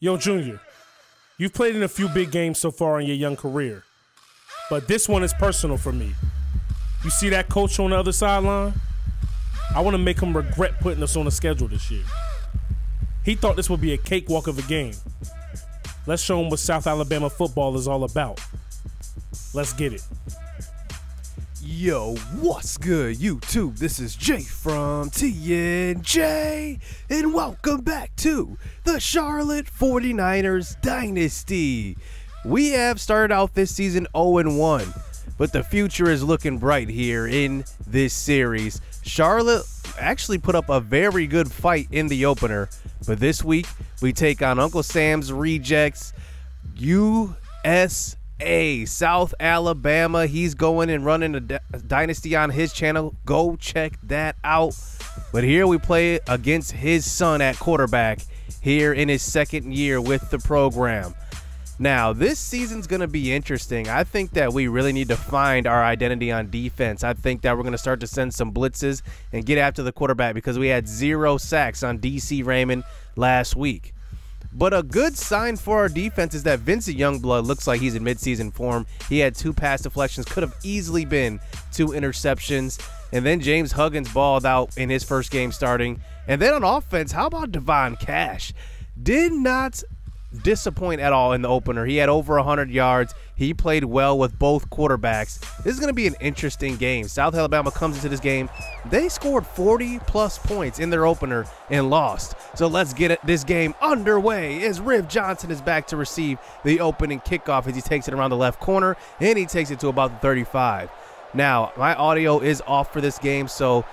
Yo, Junior, you've played in a few big games so far in your young career, but this one is personal for me. You see that coach on the other sideline? I want to make him regret putting us on the schedule this year. He thought this would be a cakewalk of a game. Let's show him what South Alabama football is all about. Let's get it. Yo, what's good, YouTube? This is Jay from Ncaa, and welcome back to the Charlotte 49ers Dynasty. We have started out this season 0-1, but the future is looking bright here in this series. Charlotte actually put up a very good fight in the opener, but this week we take on Uncle Sam's Rejects, South Alabama. He's going and running a Dynasty on his channel. Go check that out. But here we play against his son at quarterback here in his second year with the program. Now, this season's going to be interesting. I think that we really need to find our identity on defense. I think that we're going to start to send some blitzes and get after the quarterback because we had 0 sacks on DC Raymond last week. But a good sign for our defense is that Vincent Youngblood looks like he's in midseason form. He had 2 pass deflections, could have easily been 2 interceptions. And then James Huggins balled out in his first game starting. And then on offense, how about Devon Cash? Did not disappoint at all in the opener. He had over 100 yards. He played well with both quarterbacks. This is going to be an interesting game. South Alabama comes into this game. They scored 40+ points in their opener and lost. So let's get this game underway as Riv Johnson is back to receive the opening kickoff as he takes it around the left corner and he takes it to about the 35. Now, my audio is off for this game, so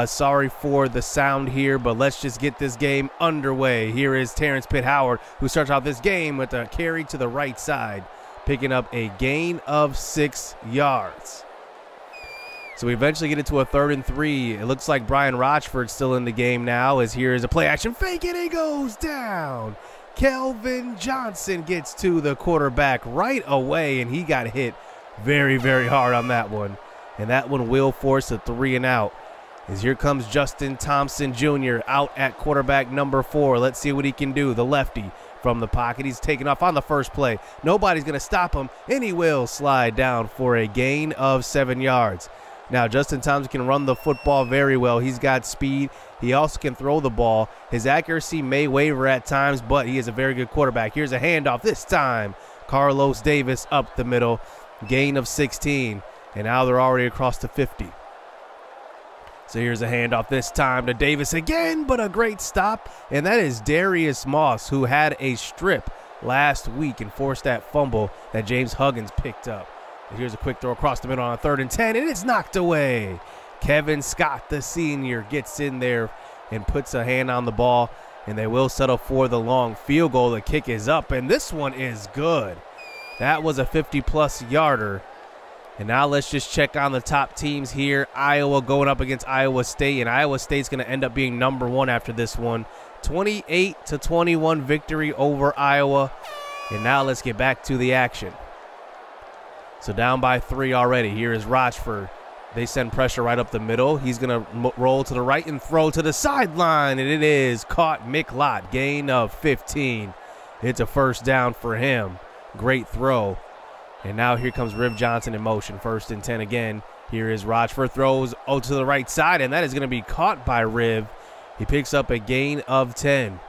sorry for the sound here, but let's just get this game underway. Here is Terrence Pitt Howard, who starts out this game with a carry to the right side, picking up a gain of 6 yards. So we eventually get it to a 3rd and 3. It looks like Brian Rochford's still in the game now, as here is a play action fake and he goes down. Kelvin Johnson gets to the quarterback right away, and he got hit very, very hard on that one. And that one will force a 3 and out. As here comes Justin Thompson Jr. out at quarterback number 4. Let's see what he can do. The lefty from the pocket. He's taking off on the first play. Nobody's going to stop him, and he will slide down for a gain of 7 yards. Now, Justin Thompson can run the football very well. He's got speed. He also can throw the ball. His accuracy may waver at times, but he is a very good quarterback. Here's a handoff this time. Carlos Davis up the middle. Gain of 16. And now they're already across the 50. So here's a handoff this time to Davis again, but a great stop. And that is Darius Moss, who had a strip last week and forced that fumble that James Huggins picked up. And here's a quick throw across the middle on a 3rd and 10, and it's knocked away. Kevin Scott, the senior, gets in there and puts a hand on the ball, and they will settle for the long field goal. The kick is up, and this one is good. That was a 50+ yarder. And now let's just check on the top teams here. Iowa going up against Iowa State, and Iowa State's going to end up being number 1 after this one. 28-21 victory over Iowa. And now let's get back to the action. So down by 3 already. Here is Rochford. They send pressure right up the middle. He's going to roll to the right and throw to the sideline, and it is caught. Micklot, gain of 15. It's a first down for him. Great throw. And now here comes Riv Johnson in motion. 1st and 10 again. Here is Rochford, throws to the right side, and that is going to be caught by Riv. He picks up a gain of 10.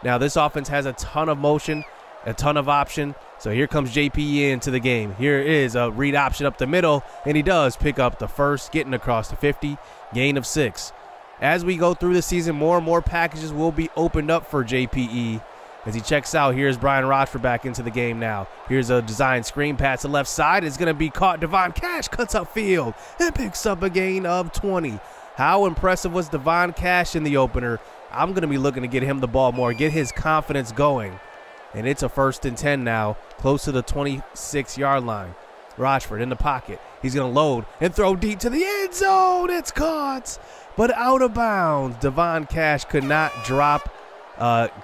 Now this offense has a ton of motion, a ton of option. So here comes JPE into the game. Here is a read option up the middle, and he does pick up the first, getting across the 50, gain of 6. As we go through the season, more and more packages will be opened up for JPE. As he checks out, here's Brian Rochford back into the game now. Here's a design screen pass to left side. It's going to be caught. Devon Cash cuts upfield and picks up a gain of 20. How impressive was Devon Cash in the opener? I'm going to be looking to get him the ball more, get his confidence going. And it's a 1st and 10 now, close to the 26-yard line. Rochford in the pocket. He's going to load and throw deep to the end zone. It's caught, but out of bounds. Devon Cash could not drop.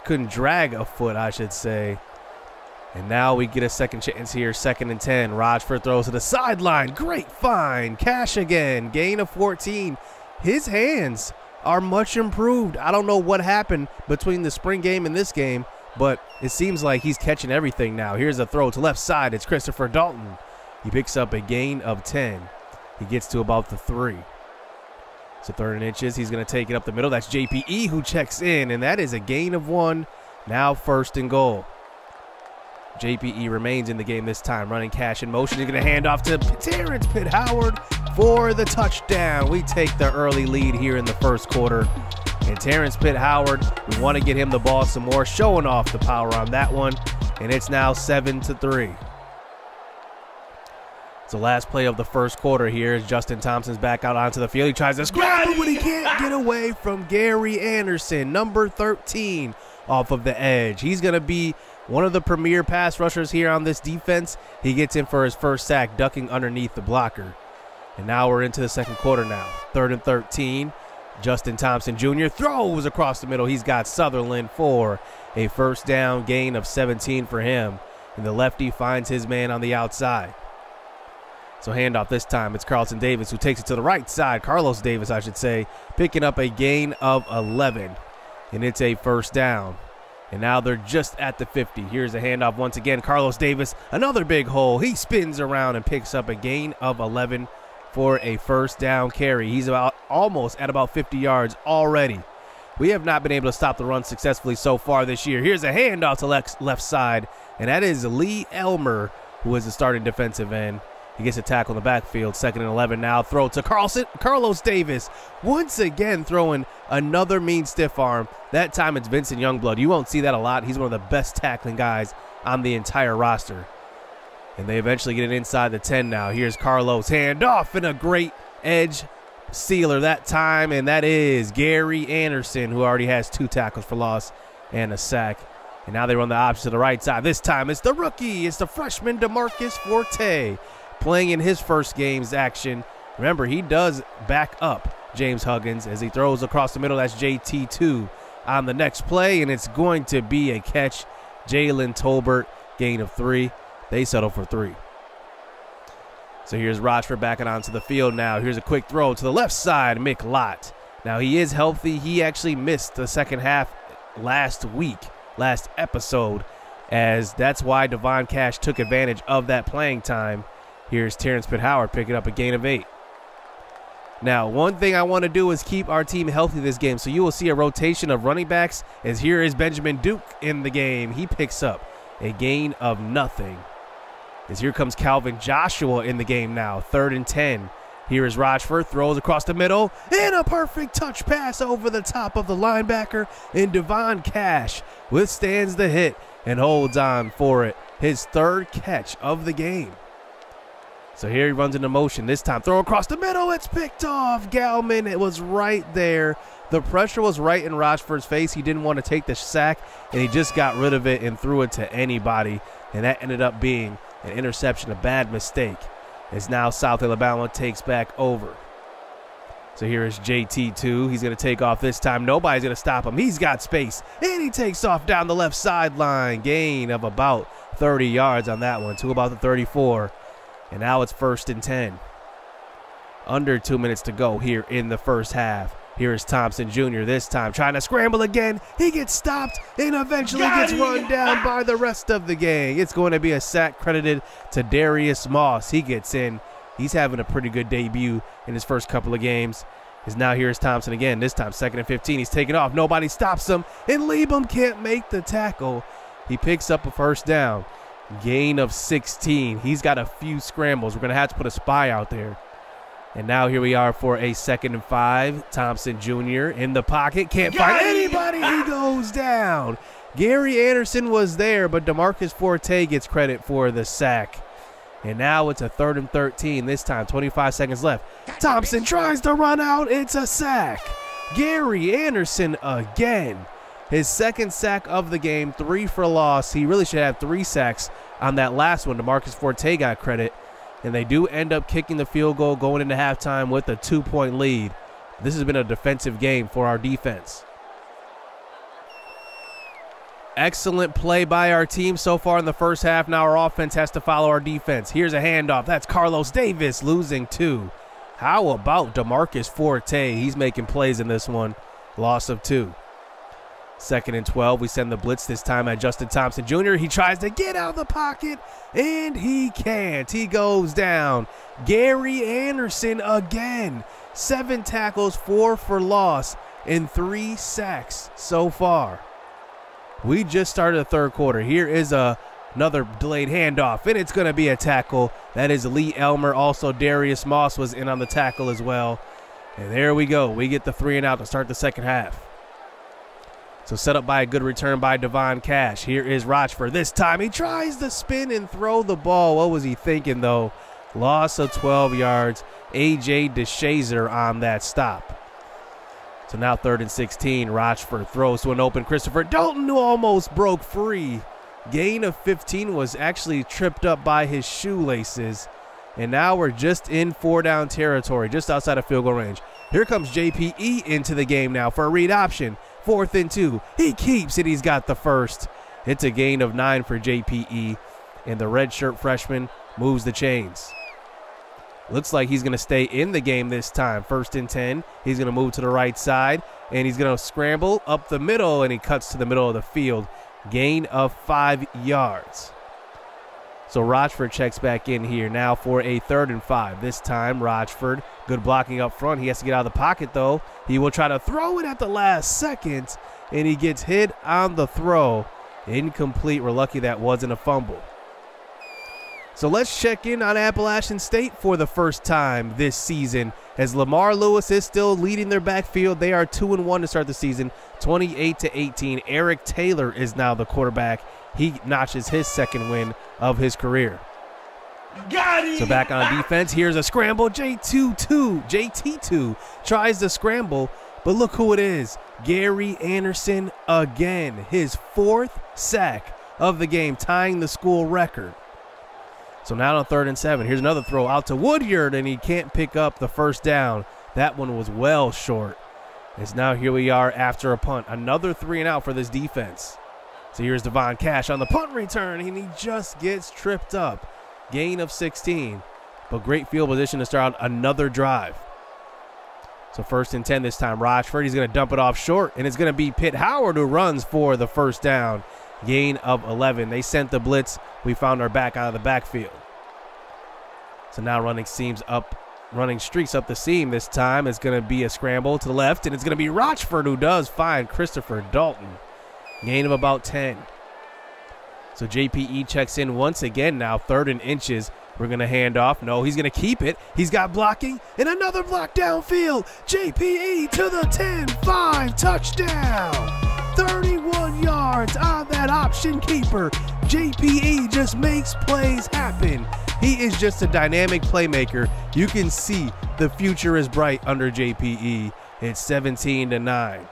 Couldn't drag a foot, I should say. And now we get a second chance here. 2nd and 10. Rochford throws to the sideline. Great find. Cash again. Gain of 14. His hands are much improved. I don't know what happened between the spring game and this game, but it seems like he's catching everything now. Here's a throw to left side. It's Christopher Dalton. He picks up a gain of 10. He gets to about the 3. So 3rd and inches. He's going to take it up the middle. That's JPE who checks in, and that is a gain of 1. Now 1st and goal. JPE remains in the game this time, running cash in motion. He's going to hand off to Terrence Pitt Howard for the touchdown. We take the early lead here in the 1st quarter. And Terrence Pitt Howard, we want to get him the ball some more, showing off the power on that one. And it's now 7-3. So last play of the 1st quarter here is Justin Thompson's back out onto the field. He tries to scramble, but he can't get away from Gary Anderson, number 13, off of the edge. He's going to be one of the premier pass rushers here on this defense. He gets in for his 1st sack, ducking underneath the blocker. And now we're into the 2nd quarter now. 3rd and 13. Justin Thompson Jr. throws across the middle. He's got Sutherland for a 1st down, gain of 17 for him. And the lefty finds his man on the outside. So handoff this time. It's Carlton Davis who takes it to the right side. Carlos Davis, I should say, picking up a gain of 11. And it's a 1st down. And now they're just at the 50. Here's a handoff once again. Carlos Davis, another big hole. He spins around and picks up a gain of 11 for a 1st down carry. He's almost at about 50 yards already. We have not been able to stop the run successfully so far this year. Here's a handoff to left side, and that is Lee Elmer, who is the starting defensive end. He gets a tackle in the backfield. 2nd and 11 now. Throw to Carlos Davis. Once again throwing another mean stiff arm. That time it's Vincent Youngblood. You won't see that a lot. He's one of the best tackling guys on the entire roster. And they eventually get it inside the 10 now. Here's Carlos. Handoff and a great edge sealer that time. And that is Gary Anderson, who already has 2 tackles for loss and a sack. And now they run the option to the right side. This time it's the rookie. It's the freshman DeMarcus Forte, playing in his 1st game's action. Remember, he does back up James Huggins as he throws across the middle. That's JT2 on the next play, and it's going to be a catch. Jalen Tolbert, gain of 3. They settle for 3. So here's Rochford backing onto the field now. Here's a quick throw to the left side, Mick Lott. Now he is healthy. He actually missed the 2nd half last episode, as that's why Devon Cash took advantage of that playing time. Here's Terrence Pitt Howard picking up a gain of 8. Now, one thing I want to do is keep our team healthy this game, so you will see a rotation of running backs, as here is Benjamin Duke in the game. He picks up a gain of nothing. As here comes Calvin Joshua in the game now. 3rd and 10. Here is Rochford, throws across the middle, and a perfect touch pass over the top of the linebacker, and Devon Cash withstands the hit and holds on for it. His 3rd catch of the game. So here he runs into motion. This time, throw across the middle. It's picked off. Galman, it was right there. The pressure was right in Rochford's face. He didn't want to take the sack, and he just got rid of it and threw it to anybody. And that ended up being an interception, a bad mistake, as now South Alabama takes back over. So here is JT2. He's going to take off this time. Nobody's going to stop him. He's got space, and he takes off down the left sideline. Gain of about 30 yards on that one, to about the 34. And now it's 1st and 10. Under 2 minutes to go here in the 1st half. Here is Thompson Jr. this time trying to scramble again. He gets stopped and eventually gets run down by the rest of the gang. It's going to be a sack credited to Darius Moss. He gets in. He's having a pretty good debut in his first couple of games. As now here's Thompson again. This time 2nd and 15. He's taking off. Nobody stops him. And Liebum can't make the tackle. He picks up a 1st down. Gain of 16. He's got a few scrambles. We're going to have to put a spy out there. And now here we are for a 2nd and 5. Thompson Jr. in the pocket. Can't find anybody. He goes down. Gary Anderson was there, but DeMarcus Forte gets credit for the sack. And now it's a 3rd and 13. This time, 25 seconds left. Thompson tries to run out. It's a sack. Gary Anderson again. His 2nd sack of the game, 3 for loss. He really should have 3 sacks on that last one. DeMarcus Forte got credit. And they do end up kicking the field goal going into halftime with a 2-point lead. This has been a defensive game for our defense. Excellent play by our team so far in the 1st half. Now our offense has to follow our defense. Here's a handoff. That's Carlos Davis losing 2. How about DeMarcus Forte? He's making plays in this one. Loss of 2. 2nd and 12. We send the blitz this time at Justin Thompson Jr. He tries to get out of the pocket, and he can't. He goes down. Gary Anderson again. 7 tackles, 4 for loss, and 3 sacks so far. We just started the third quarter. Here is another delayed handoff, and it's going to be a tackle. That is Lee Elmer. Also, Darius Moss was in on the tackle as well. And there we go. We get the 3 and out to start the second half. So set up by a good return by Devon Cash. Here is Rochford. This time he tries to spin and throw the ball. What was he thinking, though? Loss of 12 yards. A.J. DeShazer on that stop. So now 3rd and 16. Rochford throws to an open Christopher Dalton, who almost broke free. Gain of 15, was actually tripped up by his shoelaces. And now we're just in 4-down territory, just outside of field goal range. Here comes JPE into the game now for a read option. 4th and 2. He keeps it. He's got the first. It's a gain of 9 for JPE. And the redshirt freshman moves the chains. Looks like he's going to stay in the game this time. 1st and 10. He's going to move to the right side. And he's going to scramble up the middle. And he cuts to the middle of the field. Gain of 5 yards. So Rochford checks back in here now for a 3rd and 5. This time Rochford, good blocking up front. He has to get out of the pocket, though. He will try to throw it at the last second, and he gets hit on the throw. Incomplete. We're lucky that wasn't a fumble. So let's check in on Appalachian State for the first time this season, as Lamar Lewis is still leading their backfield. They are 2-1 to start the season, 28-18. Eric Taylor is now the quarterback. He notches his 2nd win of his career. So back on defense, here's a scramble. JT2 tries to scramble, but look who it is. Gary Anderson again, his 4th sack of the game, tying the school record. So now on 3rd and 7, here's another throw out to Woodyard, and he can't pick up the first down. That one was well short. As now here we are after a punt. Another 3 and out for this defense. So here's Devon Cash on the punt return, and he just gets tripped up. Gain of 16, but great field position to start out another drive. So 1st and 10 this time. Rochford, he's going to dump it off short, and it's going to be Pitt Howard who runs for the first down. Gain of 11. They sent the blitz. We found our back out of the backfield. So now running streaks up the seam this time. It's going to be a scramble to the left, and it's going to be Rochford who does find Christopher Dalton. Gain of about 10. So JPE checks in once again now, 3rd and inches. We're going to hand off. No, he's going to keep it. He's got blocking and another block downfield. JPE to the 10-5 touchdown. 31 yards on that option keeper. JPE just makes plays happen. He is just a dynamic playmaker. You can see the future is bright under JPE. It's 17-9.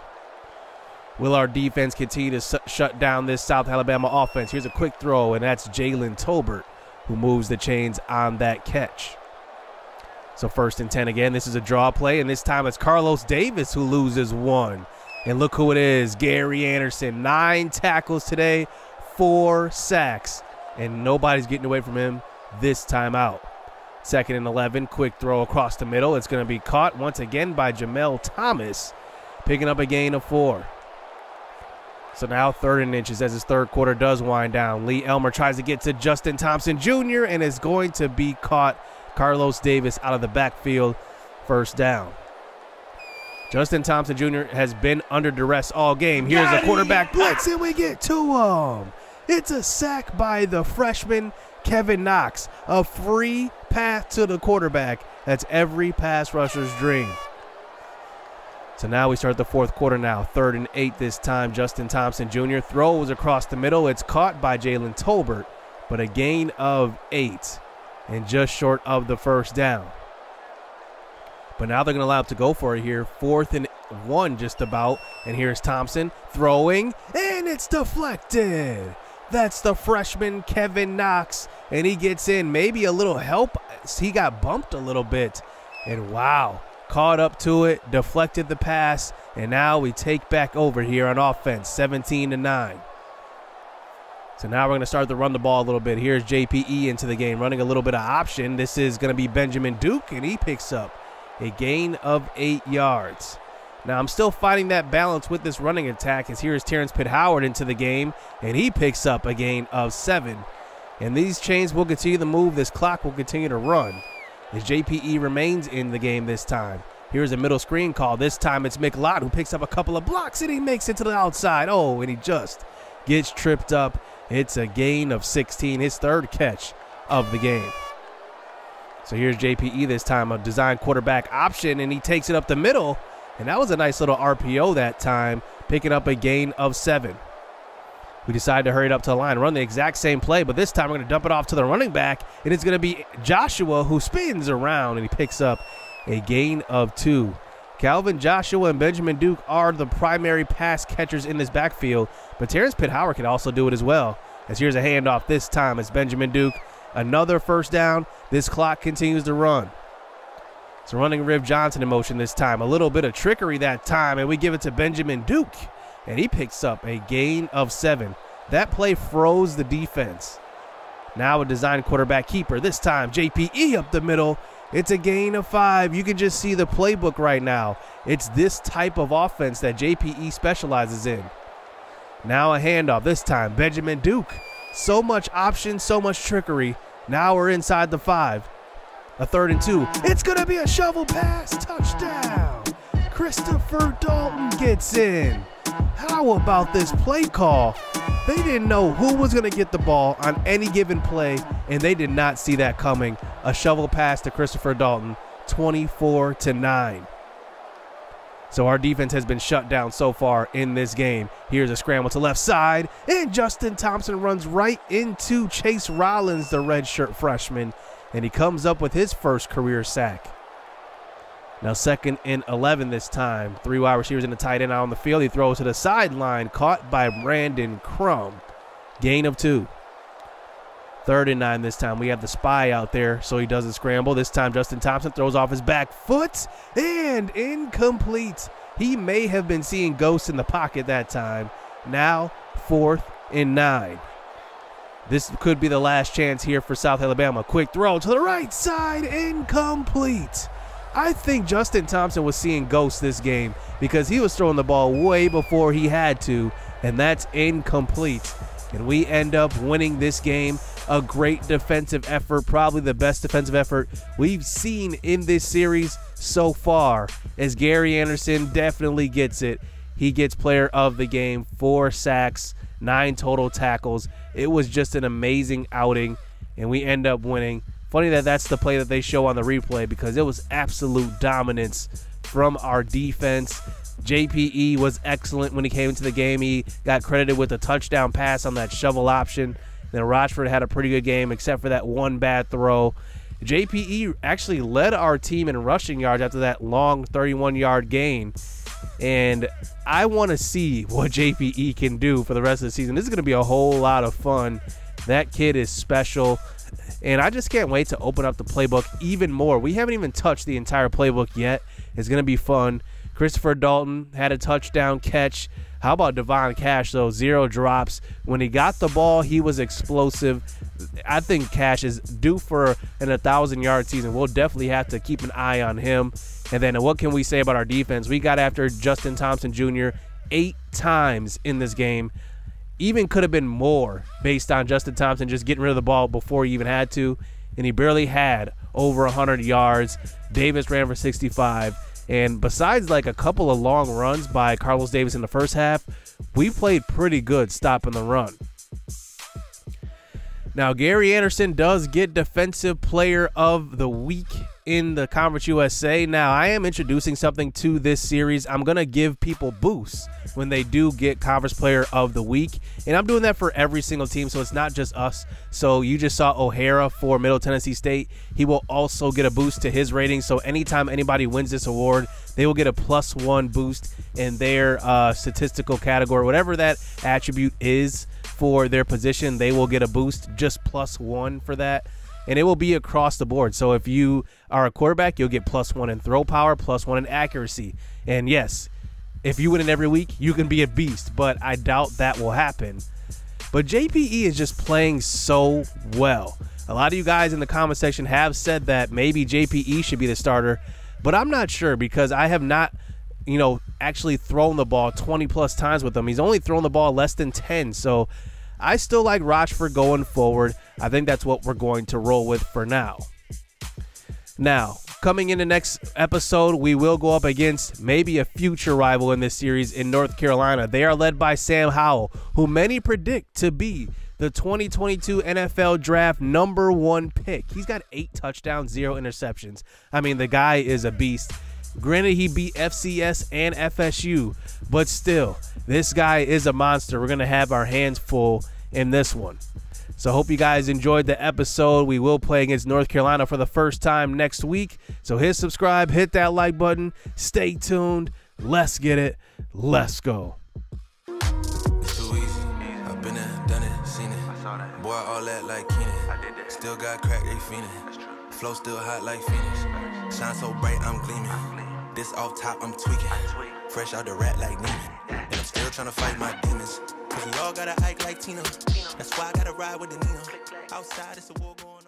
Will our defense continue to shut down this South Alabama offense? Here's a quick throw, and that's Jalen Tolbert who moves the chains on that catch. So 1st and 10 again. This is a draw play, and this time it's Carlos Davis who loses 1. And look who it is, Gary Anderson. 9 tackles today, 4 sacks, and nobody's getting away from him this time out. 2nd and 11, quick throw across the middle. It's going to be caught once again by Jamel Thomas, picking up a gain of 4. So now 3rd and inches as his third quarter does wind down. Lee Elmer tries to get to Justin Thompson Jr. and is going to be caught. Carlos Davis out of the backfield, first down. Justin Thompson Jr. has been under duress all game. Here's a quarterback blitz, and we get to him. It's a sack by the freshman Kevin Knox. A free path to the quarterback. That's every pass rusher's dream. So now we start the 4th quarter now. 3rd and 8 this time. Justin Thompson Jr. throws across the middle. It's caught by Jalen Tolbert, but a gain of 8 and just short of the first down. But now they're going to allow it to go for it here. 4th and 1 just about. And here's Thompson throwing, and it's deflected. That's the freshman Kevin Knox, and he gets in. Maybe a little help. He got bumped a little bit, and wow. Caught up to it, deflected the pass, and now we take back over here on offense, 17-9. So now we're going to start to run the ball a little bit. Here's JPE into the game, running a little bit of option. This is going to be Benjamin Duke, and he picks up a gain of 8 yards. Now, I'm still finding that balance with this running attack, as here's Terrence Pitt Howard into the game, and he picks up a gain of 7. And these chains will continue to move. This clock will continue to run as JPE remains in the game this time. Here's a middle screen call. This time it's McLeod who picks up a couple of blocks, and he makes it to the outside. Oh, and he just gets tripped up. It's a gain of 16, his 3rd catch of the game. So here's JPE this time, a design quarterback option, and he takes it up the middle. And that was a nice little RPO that time, picking up a gain of 7. We decided to hurry it up to the line, run the exact same play, but this time we're going to dump it off to the running back, and it's going to be Joshua who spins around, and he picks up a gain of 2. Calvin Joshua and Benjamin Duke are the primary pass catchers in this backfield, but Terrence Pitt Howard can also do it as well. As here's a handoff this time, it's Benjamin Duke. Another first down. This clock continues to run. It's running Riv Johnson in motion this time. A little bit of trickery that time, and we give it to Benjamin Duke, and he picks up a gain of 7. That play froze the defense. Now a design quarterback keeper. This time JPE up the middle. It's a gain of 5. You can just see the playbook right now. It's this type of offense that JPE specializes in. Now a handoff. This time Benjamin Duke. So much option, so much trickery. Now we're inside the 5. A 3rd and 2. It's going to be a shovel pass. Touchdown. Christopher Dalton gets in. How about this play call? They didn't know who was going to get the ball on any given play, and they did not see that coming. A shovel pass to Christopher Dalton, 24-9. So our defense has been shut down so far in this game. Here's a scramble to left side, and Justin Thompson runs right into Chase Rollins, the redshirt freshman, and he comes up with his first career sack. Now 2nd and 11 this time. 3 wide receivers in the tight end out on the field. He throws to the sideline, caught by Brandon Crum. Gain of 2. 3rd and 9 this time. We have the spy out there, so he doesn't scramble. This time Justin Thompson throws off his back foot, and incomplete. He may have been seeing ghosts in the pocket that time. Now 4th and 9. This could be the last chance here for South Alabama. Quick throw to the right side, incomplete. I think Justin Thompson was seeing ghosts this game because he was throwing the ball way before he had to, and that's incomplete. And we end up winning this game. A great defensive effort, probably the best defensive effort we've seen in this series so far, as Gary Anderson definitely gets it. He gets player of the game, 4 sacks, 9 total tackles. It was just an amazing outing, and we end up winning. Funny that that's the play that they show on the replay because it was absolute dominance from our defense. JPE was excellent when he came into the game. He got credited with a touchdown pass on that shovel option. Then Rochford had a pretty good game except for that one bad throw. JPE actually led our team in rushing yards after that long 31-yard gain. And I want to see what JPE can do for the rest of the season. This is going to be a whole lot of fun. That kid is special. And I just can't wait to open up the playbook even more. We haven't even touched the entire playbook yet. It's going to be fun. Christopher Dalton had a touchdown catch. How about Devon Cash, though? 0 drops. When he got the ball, he was explosive. I think Cash is due for an 1,000-yard season. We'll definitely have to keep an eye on him. And then what can we say about our defense? We got after Justin Thompson Jr. 8 times in this game. Even could have been more based on Justin Thompson just getting rid of the ball before he even had to. And he barely had over 100 yards. Davis ran for 65. And besides like a couple of long runs by Carlos Davis in the first half, we played pretty good stopping the run. Now, Gary Anderson does get Defensive Player of the Week in the Conference USA. Now, I am introducing something to this series. I'm going to give people boosts when they do get Conference Player of the Week. And I'm doing that for every single team, so it's not just us. So you just saw O'Hara for Middle Tennessee State. He will also get a boost to his rating. So anytime anybody wins this award, they will get a +1 boost in their statistical category. Whatever that attribute is for their position, they will get a boost, just +1 for that. And it will be across the board. So if you are a quarterback, you'll get +1 in throw power, +1 in accuracy. And yes, if you win it every week, you can be a beast, but I doubt that will happen. But JPE is just playing so well. A lot of you guys in the comment section have said that maybe JPE should be the starter, but I'm not sure because I have not you know, actually thrown the ball 20+ times with him. He's only thrown the ball less than 10. So I still like Rochford going forward. I think that's what we're going to roll with for now. Now, coming in the next episode, we will go up against maybe a future rival in this series in North Carolina. They are led by Sam Howell, who many predict to be the 2022 NFL Draft #1 pick. He's got 8 touchdowns, 0 interceptions. I mean, the guy is a beast. Granted, he beat FCS and FSU, but still, this guy is a monster. We're going to have our hands full in this one. So hope you guys enjoyed the episode. We will play against North Carolina for the first time next week. So hit subscribe, hit that like button. Stay tuned. Let's get it. Let's go. It's too easy. I've been there, done it, seen it. Boy, all that like Keenan. Still got crack, they fiendin'. Flow still hot like Phoenix. Shine so bright, I'm gleaming. This off top, I'm tweaking. Fresh out the rat like Neiman. And I'm still trying to fight my demons. Cause we all gotta act like Tina. That's why I gotta ride with the Nina. Outside, it's a war going on.